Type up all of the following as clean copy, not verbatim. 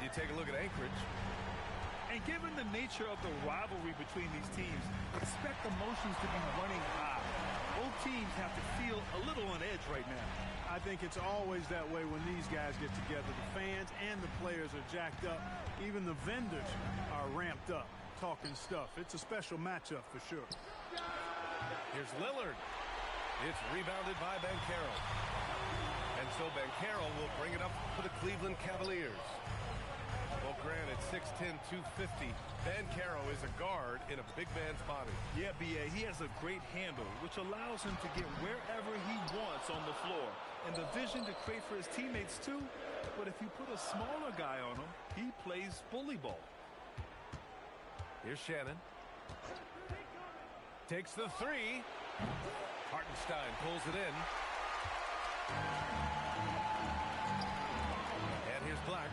you take a look at Anchorage. And given the nature of the rivalry between these teams, expect emotions to be running high. Both teams have to feel a little on edge right now. I think it's always that way when these guys get together. The fans and the players are jacked up. Even the vendors are ramped up, talking stuff. It's a special matchup for sure. Here's Lillard. It's rebounded by Banchero. And so Banchero will bring it up for the Cleveland Cavaliers. Well, granted, 6'10", 250. Banchero is a guard in a big man's body. Yeah, B.A., he has a great handle, which allows him to get wherever he wants on the floor. And the vision to create for his teammates, too. But if you put a smaller guy on him, he plays bully ball. Here's Shannon. Takes the three. Hartenstein pulls it in. And here's Black.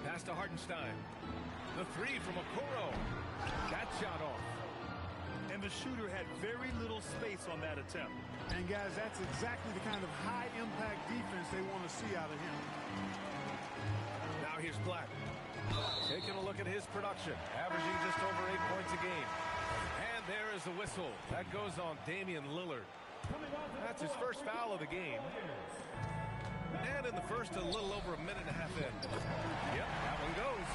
Pass to Hartenstein. The three from Okoro. That shot off. And the shooter had very little space on that attempt. And, guys, that's exactly the kind of high-impact defense they want to see out of him. Now here's Black. Taking a look at his production. Averaging just over 8 points a game. And there is the whistle. That goes on Damian Lillard. That's his first foul of the game. And in the first, a little over a minute and a half in. Yep, that one goes.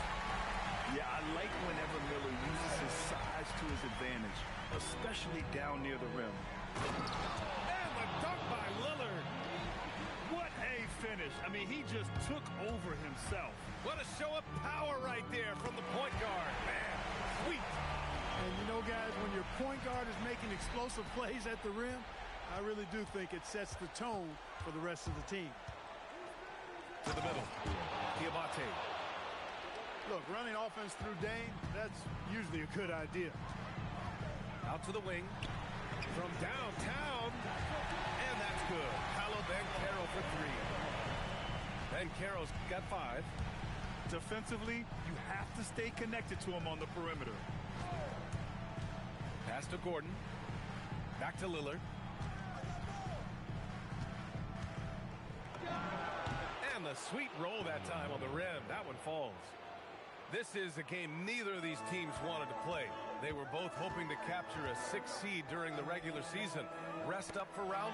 Yeah, I like whenever Miller uses his size to his advantage, especially down near the rim. And the dunk by Lillard. What a finish. I mean, he just took over himself. What a show of power right there from the point guard. Man, sweet. And you know, guys, when your point guard is making explosive plays at the rim, I really do think it sets the tone for the rest of the team. To the middle. Diabate. Look, running offense through Dame, that's usually a good idea. Out to the wing. From downtown. And that's good. Paolo Banchero for three. Banchero's got 5. Defensively, you have to stay connected to him on the perimeter. Pass to Gordon. Back to Lillard. And the sweet roll that time on the rim. That one falls. This is a game neither of these teams wanted to play. They were both hoping to capture a 6th seed during the regular season. Rest up for round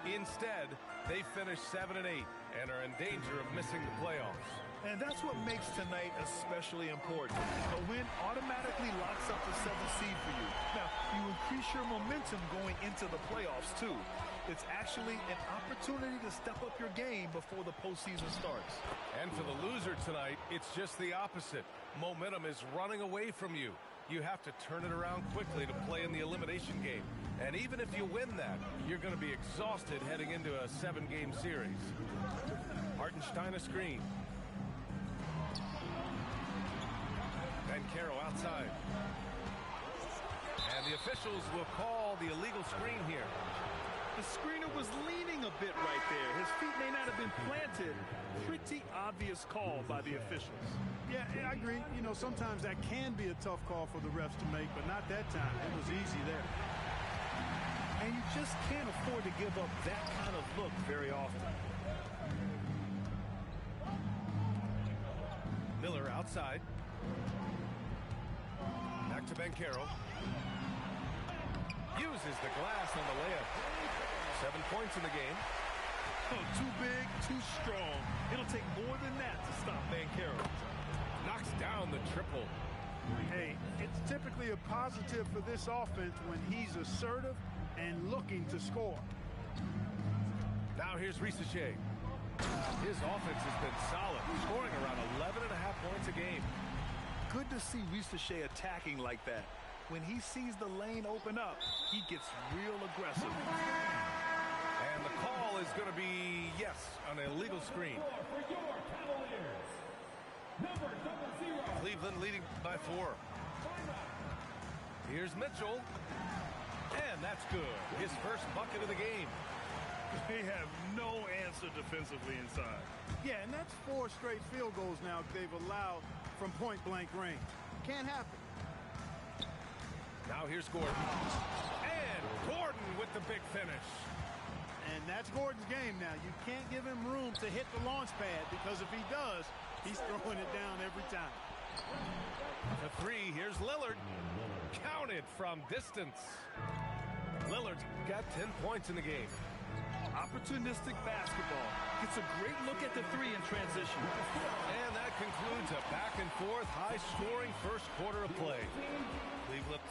1. Instead, they finished 7-8 and are in danger of missing the playoffs. And that's what makes tonight especially important. A win automatically locks up the 7th seed for you. Now, you increase your momentum going into the playoffs, too. It's actually an opportunity to step up your game before the postseason starts. And for the loser tonight, it's just the opposite. Momentum is running away from you. You have to turn it around quickly to play in the elimination game. And even if you win that, you're going to be exhausted heading into a 7-game series. Hartenstein a screen. Banchero outside. And the officials will call the illegal screen here. The screener was leaning a bit right there. His feet may not have been planted. Pretty obvious call by the officials. Yeah, I agree. You know, sometimes that can be a tough call for the refs to make, but not that time. It was easy there. And you just can't afford to give up that kind of look very often. Miller outside. Back to Banchero. Uses the glass on the layup. 7 points in the game. Oh, too big, too strong. It'll take more than that to stop Banchero. Knocks down the triple. Hey, it's typically a positive for this offense when he's assertive and looking to score. Now here's Risache. His offense has been solid, scoring around 11.5 points a game. Good to see Risache attacking like that. When he sees the lane open up, he gets real aggressive. And the call is going to be, yes, an illegal screen. Cleveland leading by 4. Here's Mitchell. And that's good. His first bucket of the game. They have no answer defensively inside. Yeah, and that's 4 straight field goals now they've allowed from point-blank range. Can't happen. Now here's Gordon. And Gordon with the big finish. And that's Gordon's game now. You can't give him room to hit the launch pad because if he does, he's throwing it down every time. The three, here's Lillard. Counted from distance. Lillard's got 10 points in the game. Opportunistic basketball. Gets a great look at the three in transition. And that concludes a back-and-forth, high-scoring first quarter of play. Cleveland.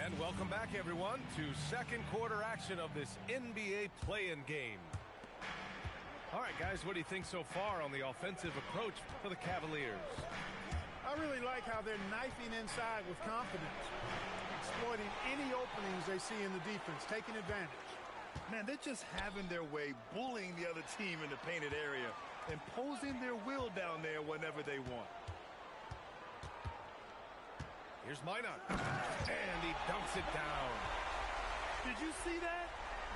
And welcome back, everyone, to second quarter action of this NBA play-in game. All right, guys, what do you think so far on the offensive approach for the Cavaliers? I really like how they're knifing inside with confidence, exploiting any openings they see in the defense, taking advantage. Man, they're just having their way, bullying the other team in the painted area, imposing their will down there whenever they want. Here's Minot, and he dunks it down. Did you see that?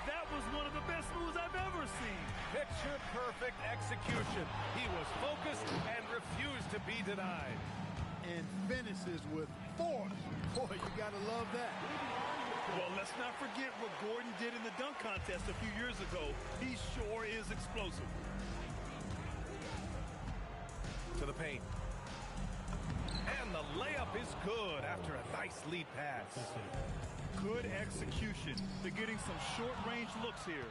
That was one of the best moves I've ever seen. Picture-perfect execution. He was focused and refused to be denied. And finishes with force. Boy, you got to love that. Well, let's not forget what Gordon did in the dunk contest a few years ago. He sure is explosive. To the paint. And the layup is good after a nice lead pass. Good execution. They're getting some short-range looks here.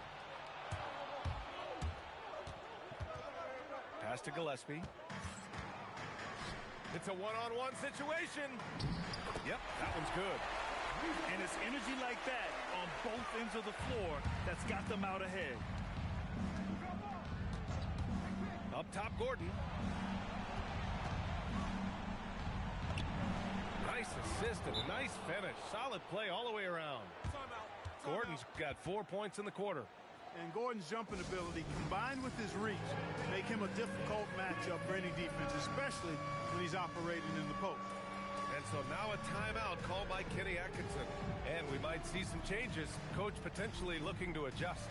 Pass to Gillespie. It's a one-on-one situation. Yep, that one's good. And it's energy like that on both ends of the floor that's got them out ahead. Up top, Gordon. Nice assist and a nice finish. Solid play all the way around. Gordon's got 4 points in the quarter. And Gordon's jumping ability combined with his reach make him a difficult matchup for any defense, especially when he's operating in the post. And so now a timeout called by Kenny Atkinson. And we might see some changes. Coach potentially looking to adjust.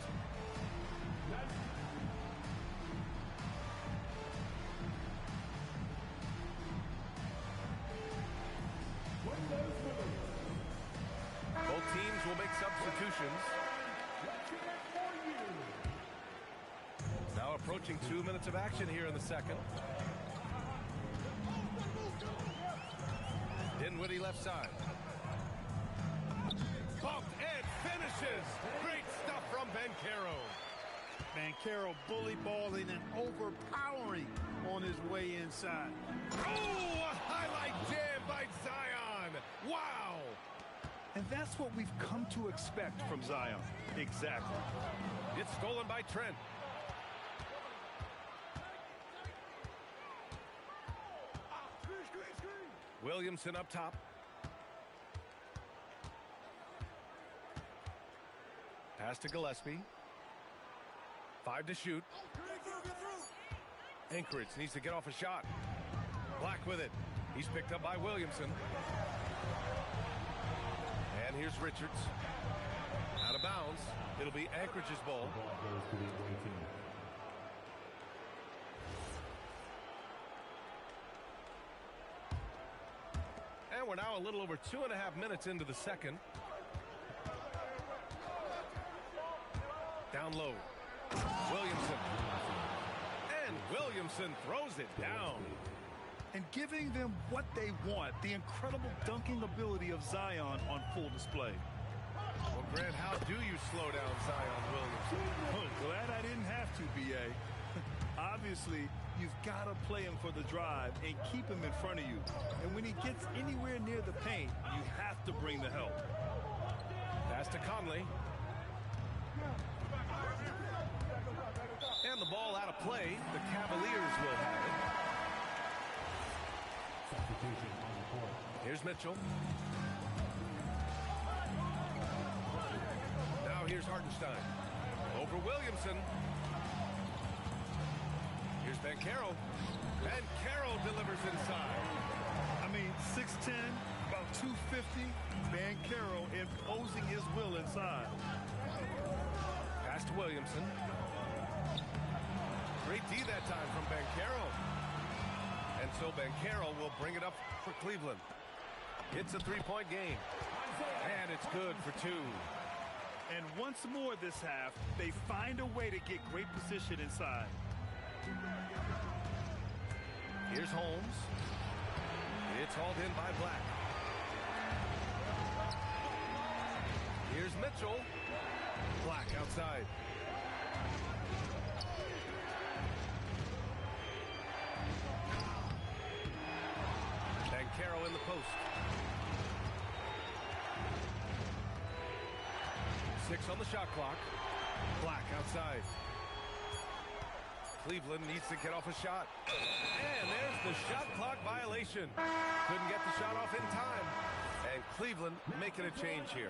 Both teams will make substitutions. Now approaching 2 minutes of action here in the second. Dinwiddie left side. Bumped and finishes. Great stuff from Banchero. Banchero bully balling and overpowering on his way inside. Oh, a highlight jam by Zion. Wow. And that's what we've come to expect from Zion. Exactly. It's stolen by Trent. Williamson up top. Pass to Gillespie. 5 to shoot. Anchorage needs to get off a shot. Black with it. He's picked up by Williamson. And here's Richards. Out of bounds. It'll be Anchorage's ball. And we're now a little over 2.5 minutes into the second. Down low. Williamson. And Williamson throws it down. And giving them what they want, the incredible dunking ability of Zion on full display. Well, Grant, how do you slow down Zion Williamson? Glad I didn't have to, B.A. Obviously. Obviously, you've got to play him for the drive and keep him in front of you. And when he gets anywhere near the paint, you have to bring the help. Pass to Conley. And the ball out of play. The Cavaliers will have it. Here's Mitchell. Now here's Hartenstein. Over Williamson. Here's Banchero. Banchero delivers inside. I mean, 6'10", about 250. Banchero imposing his will inside. Pass to Williamson. Great D that time from Banchero. And so Banchero will bring it up for Cleveland. It's a three-point game. And it's good for two. And once more this half, they find a way to get great position inside. Here's Holmes. It's hauled in by Black. Here's Mitchell. Black outside. Banchero in the post. 6 on the shot clock. Black outside. Cleveland needs to get off a shot. And there's the shot clock violation. Couldn't get the shot off in time. And Cleveland making a change here.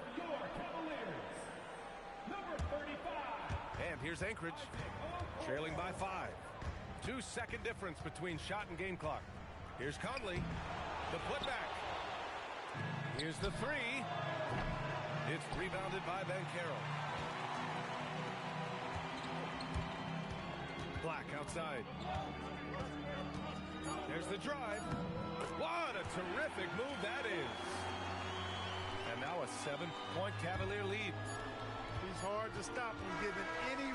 And here's Anchorage, trailing by 5. 2-second difference between shot and game clock. Here's Conley, the putback. Here's the three. It's rebounded by Banchero. Black outside. There's the drive. What a terrific move that is. And now a 7-point Cavalier lead. He's hard to stop from giving any...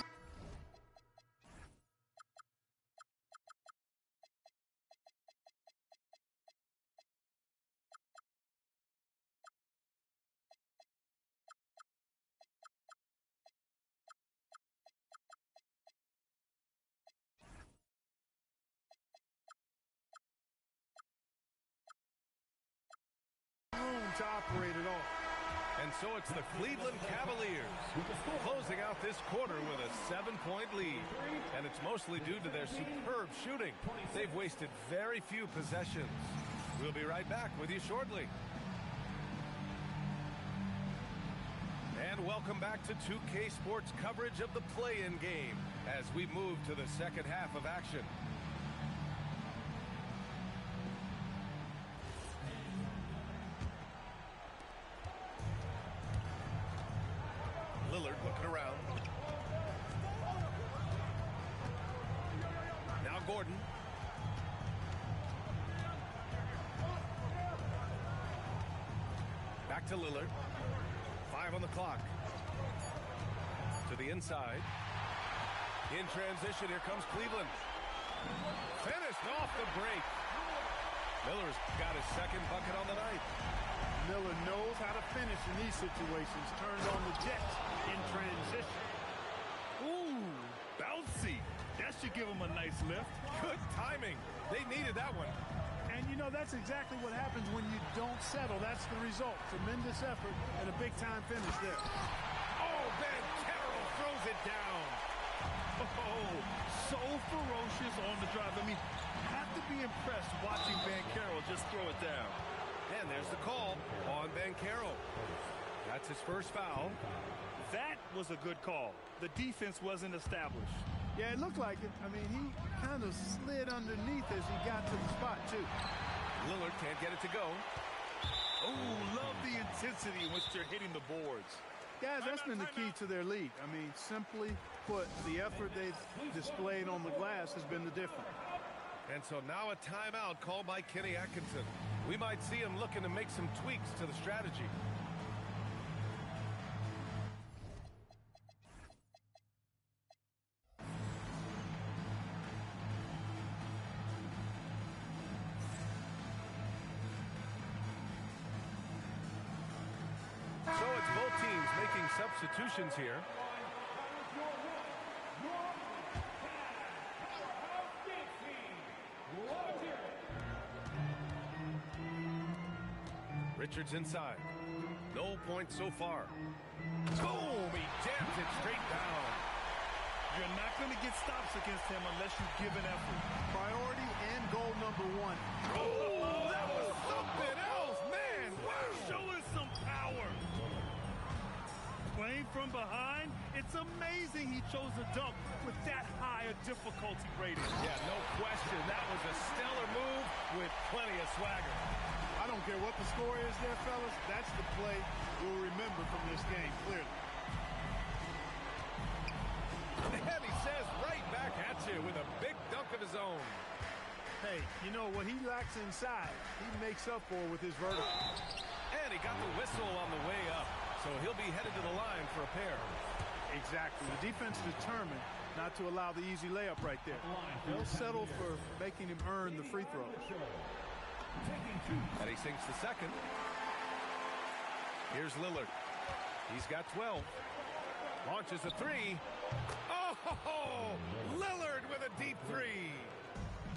room to operate it off. And so it's the Cleveland Cavaliers closing out this quarter with a 7-point lead. And it's mostly due to their superb shooting. They've wasted very few possessions. We'll be right back with you shortly. And welcome back to 2K Sports coverage of the play-in game as we move to the second half of action. Lillard looking around. Now Gordon. Back to Lillard. 5 on the clock. To the inside. In transition, here comes Cleveland. Finished off the break. Miller's got his second bucket on the night. Miller knows how to finish in these situations. Turned on the Jets in transition. Ooh, bouncy. That should give him a nice lift. Good timing. They needed that one. And, you know, that's exactly what happens when you don't settle. That's the result. Tremendous effort and a big-time finish there. Oh, Banchero throws it down. Oh, so ferocious on the drive. I mean, have to be impressed watching Banchero just throw it down. And there's the call on Banchero. That's his first foul. That was a good call. The defense wasn't established. Yeah, it looked like it. I mean, he kind of slid underneath as he got to the spot, too. Lillard can't get it to go. Oh, love the intensity in which they're hitting the boards. Guys, that's been the key to their lead. I mean, simply put, the effort they've displayed on the glass has been the difference. And so now a timeout called by Kenny Atkinson. We might see him looking to make some tweaks to the strategy. So it's both teams making substitutions here. Richards inside. No points so far. Boom! He jams it straight down. You're not going to get stops against him unless you give an effort. Priority and goal number one. Oh, that was something else, man. Wow. Showing some power. Playing from behind, it's amazing he chose a dunk with that high a difficulty rating. Yeah, no question. That was a stellar move with plenty of swagger. I don't care what the score is there, fellas. That's the play we'll remember from this game, clearly. And he says right back at you with a big dunk of his own. Hey, you know, what he lacks inside, he makes up for with his vertical. And he got the whistle on the way up, so he'll be headed to the line for a pair. Exactly. The defense determined not to allow the easy layup right there. They'll settle for making him earn the free throws. And he sinks the second. Here's Lillard. He's got 12. Launches a three. Oh, Lillard with a deep three.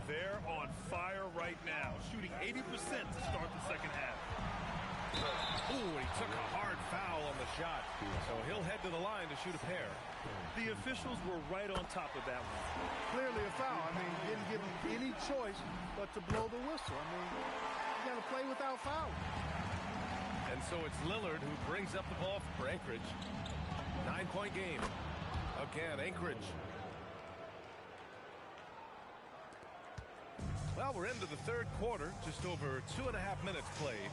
They're on fire right now, shooting 80% to start the second half. Ooh, he took a hard foul on the shot, so he'll head to the line to shoot a pair. The officials were right on top of that one. Clearly a foul. I mean, didn't give him any choice but to blow the whistle. I mean, you got to play without fouling. And so it's Lillard who brings up the ball for Anchorage. 9-point game. Again, Anchorage. Well, we're into the third quarter, just over 2.5 minutes played.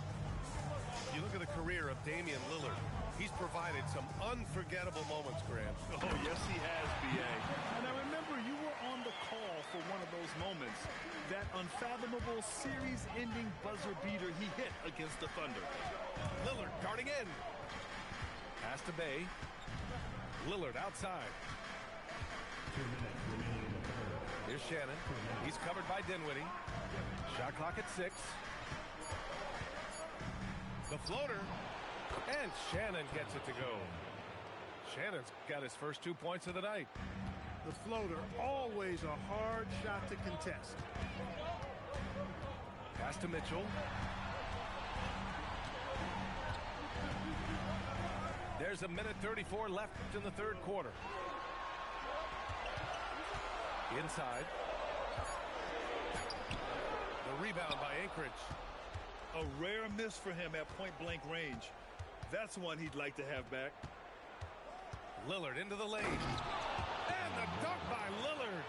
You look at the career of Damian Lillard. He's provided some unforgettable moments, Grant. Oh, yes, he has, B.A. And I remember you were on the call for one of those moments. That unfathomable series-ending buzzer beater he hit against the Thunder. Lillard darting in. Pass to Bay. Lillard outside. 2 minutes remaining in the third. Here's Shannon. He's covered by Dinwiddie. Shot clock at 6. The floater. And Shannon gets it to go. Shannon's got his first 2 points of the night. The floater, always a hard shot to contest. Pass to Mitchell. There's 1:34 left in the third quarter. Inside. The rebound by Anchorage. A rare miss for him at point-blank range. That's one he'd like to have back. Lillard into the lane. And the dunk by Lillard.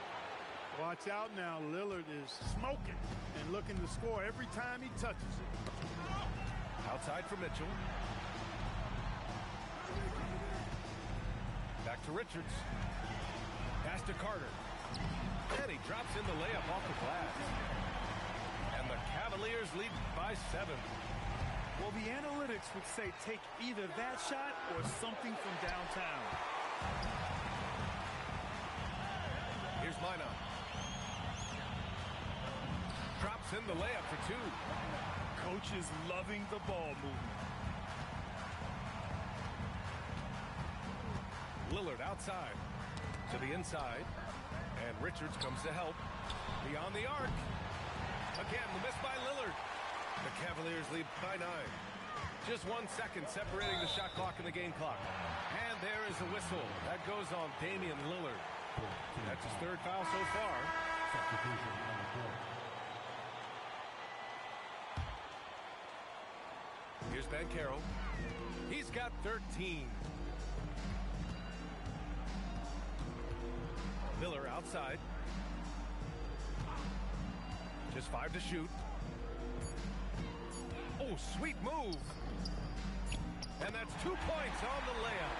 Watch out now. Lillard is smoking and looking to score every time he touches it. Outside for Mitchell. Back to Richards. Pass to Carter. And he drops in the layup off the glass. And the Cavaliers lead by 7. Well, the analytics would say take either that shot or something from downtown. Here's Minot. Drops in the layup for 2. Coach is loving the ball movement. Lillard outside to the inside. And Richards comes to help. Beyond the arc. Again, the miss by Lillard. The Cavaliers lead by 9. Just 1 second separating the shot clock and the game clock. And there is a whistle. That goes on Damian Lillard. That's his 3rd foul so far. Substitution on the court. Here's Banchero. He's got 13. Miller outside. Just 5 to shoot. Oh, sweet move. And that's 2 points on the layup.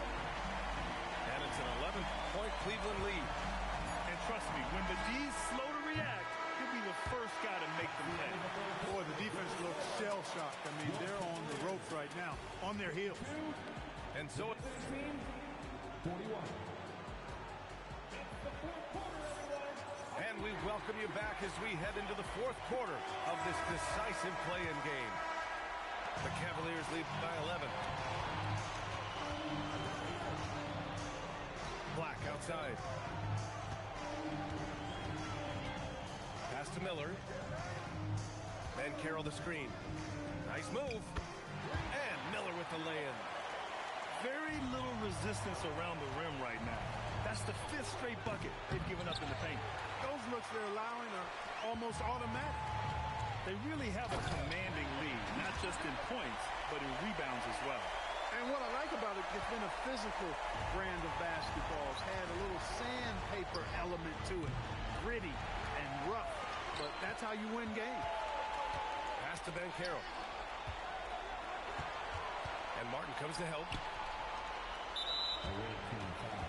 And it's an 11-point Cleveland lead. And trust me, when the D's slow to react, he'll be the first guy to make them pay. Boy, the defense looks shell-shocked. I mean, they're on the ropes right now, on their heels. And so it's 41. And we welcome you back as we head into the 4th quarter of this decisive play-in game. The Cavaliers lead by 11. Black outside. Pass to Miller. Banchero the screen. Nice move. And Miller with the lay-in. Very little resistance around the rim right now. That's the 5th straight bucket they've given up in the paint. Those looks they're allowing are almost automatic. They really have a commanding lead, not just in points, but in rebounds as well. And what I like about it, it's been a physical brand of basketball. It's had a little sandpaper element to it. Gritty and rough. But that's how you win games. Pass to Ben Carroll. And Martin comes to help. A red team foul.